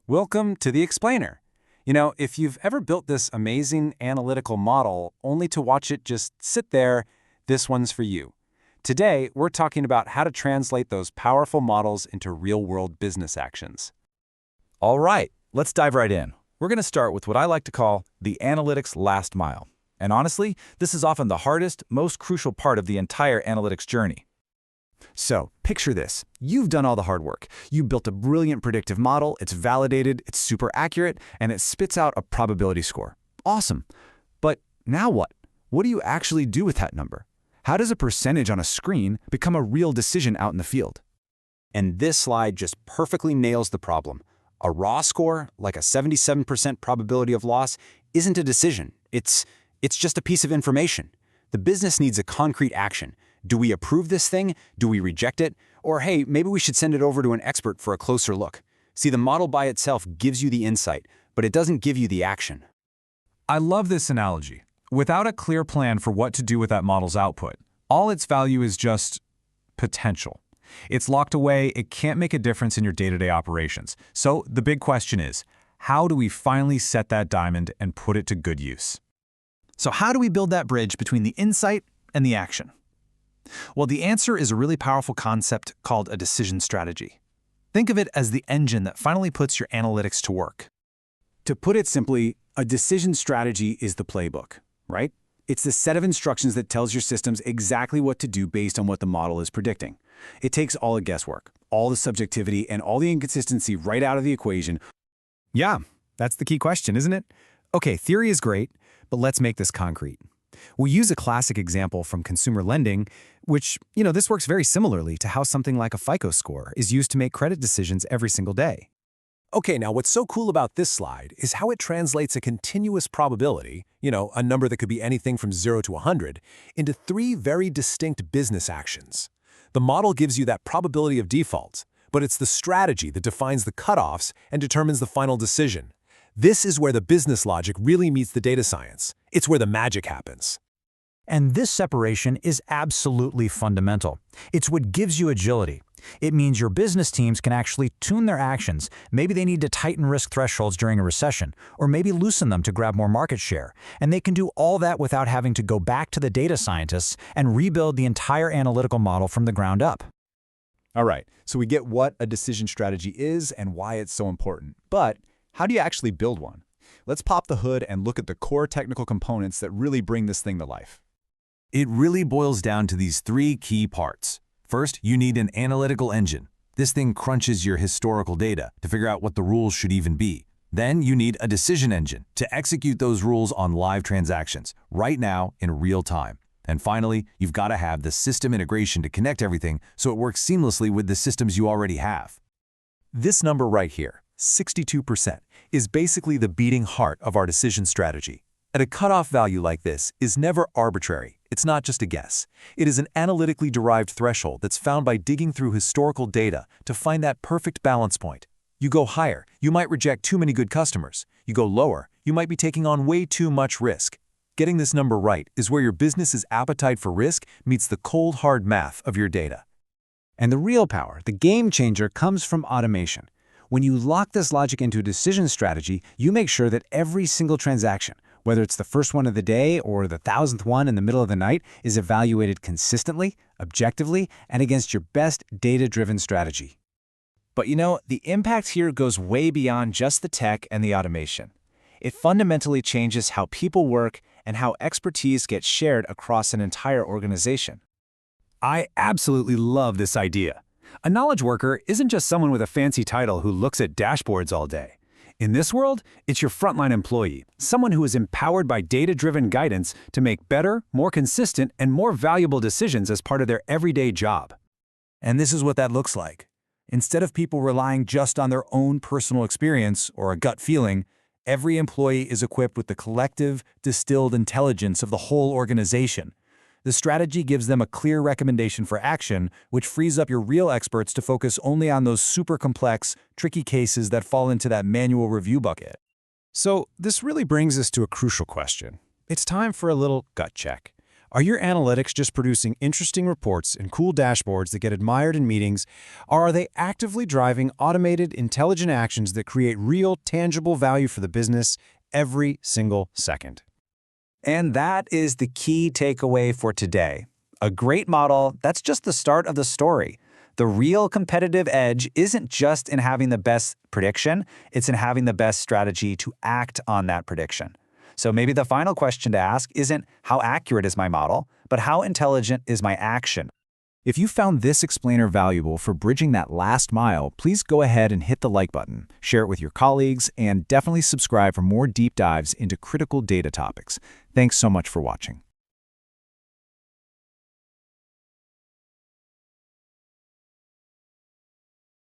Welcome to the Explainer. If you've ever built this amazing analytical model only to watch it just sit there, this one's for you. Today, we're talking about how to translate those powerful models into real-world business actions. All right, let's dive right in. We're going to start with what I like to call the analytics last mile. And honestly, this is often the hardest, most crucial part of the entire analytics journey. So, picture this. You've done all the hard work. You built a brilliant predictive model, it's validated, it's super accurate, and it spits out a probability score. Awesome. But now what? What do you actually do with that number? How does a percentage on a screen become a real decision out in the field? And this slide just perfectly nails the problem. A raw score, like a 77% probability of loss, isn't a decision. It's just a piece of information. The business needs a concrete action. Do we approve this thing? Do we reject it? Or hey, maybe we should send it over to an expert for a closer look. See, the model by itself gives you the insight, but it doesn't give you the action. I love this analogy. Without a clear plan for what to do with that model's output, all its value is just potential. It's locked away, it can't make a difference in your day-to-day operations. So the big question is, how do we finally set that diamond and put it to good use? So how do we build that bridge between the insight and the action? Well, the answer is a really powerful concept called a decision strategy. Think of it as the engine that finally puts your analytics to work. To put it simply, a decision strategy is the playbook, right? It's the set of instructions that tells your systems exactly what to do based on what the model is predicting. It takes all the guesswork, all the subjectivity, and all the inconsistency right out of the equation. Yeah, that's the key question, isn't it? Okay, theory is great, but let's make this concrete. We'll use a classic example from consumer lending, which, this works very similarly to how something like a FICO score is used to make credit decisions every single day. Okay, now what's so cool about this slide is how it translates a continuous probability, a number that could be anything from 0 to 100, into three very distinct business actions. The model gives you that probability of default, but it's the strategy that defines the cutoffs and determines the final decision. This is where the business logic really meets the data science. It's where the magic happens. And this separation is absolutely fundamental. It's what gives you agility. It means your business teams can actually tune their actions. Maybe they need to tighten risk thresholds during a recession, or maybe loosen them to grab more market share. And they can do all that without having to go back to the data scientists and rebuild the entire analytical model from the ground up. All right, so we get what a decision strategy is and why it's so important. But how do you actually build one? Let's pop the hood and look at the core technical components that really bring this thing to life. It really boils down to these three key parts. First, you need an analytical engine. This thing crunches your historical data to figure out what the rules should even be. Then you need a decision engine to execute those rules on live transactions, right now in real time. And finally, you've got to have the system integration to connect everything so it works seamlessly with the systems you already have. This number right here, 62%, is basically the beating heart of our decision strategy. And a cutoff value like this is never arbitrary. It's not just a guess. It is an analytically derived threshold that's found by digging through historical data to find that perfect balance point. You go higher, you might reject too many good customers. You go lower, you might be taking on way too much risk. Getting this number right is where your business's appetite for risk meets the cold, hard math of your data. And the real power, the game changer, comes from automation. When you lock this logic into a decision strategy, you make sure that every single transaction, whether it's the first one of the day or the 1,000th one in the middle of the night, is evaluated consistently, objectively, and against your best data-driven strategy. But the impact here goes way beyond just the tech and the automation. It fundamentally changes how people work and how expertise gets shared across an entire organization. I absolutely love this idea. A knowledge worker isn't just someone with a fancy title who looks at dashboards all day. In this world, it's your frontline employee, someone who is empowered by data-driven guidance to make better, more consistent, and more valuable decisions as part of their everyday job. And this is what that looks like. Instead of people relying just on their own personal experience or a gut feeling, every employee is equipped with the collective, distilled intelligence of the whole organization. The strategy gives them a clear recommendation for action, which frees up your real experts to focus only on those super complex, tricky cases that fall into that manual review bucket. So this really brings us to a crucial question. It's time for a little gut check. Are your analytics just producing interesting reports and cool dashboards that get admired in meetings, or are they actively driving automated, intelligent actions that create real, tangible value for the business every single second? And that is the key takeaway for today. A great model, that's just the start of the story. The real competitive edge isn't just in having the best prediction, it's in having the best strategy to act on that prediction. So maybe the final question to ask isn't how accurate is my model, but how intelligent is my action? If you found this explainer valuable for bridging that last mile, please go ahead and hit the like button, share it with your colleagues, and definitely subscribe for more deep dives into critical data topics. Thanks so much for watching.